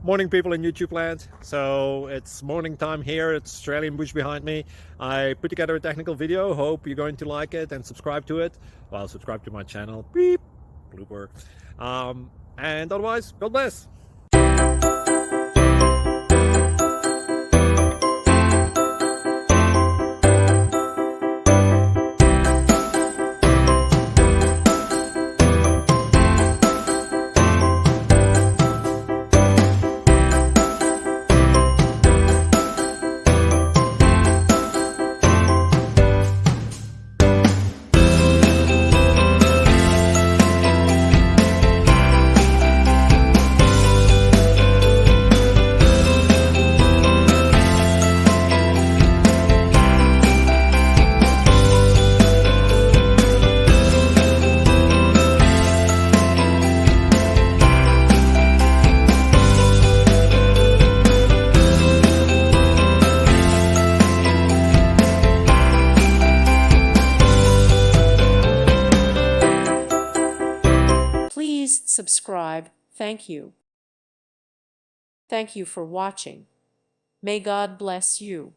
Morning, people in YouTube land. So it's morning time here. It's Australian bush behind me. I put together a technical video. Hope you're going to like it and subscribe to it. Well, subscribe to my channel. Beep. Blooper. And otherwise, God bless. Please subscribe. Thank you. Thank you for watching. May God bless you.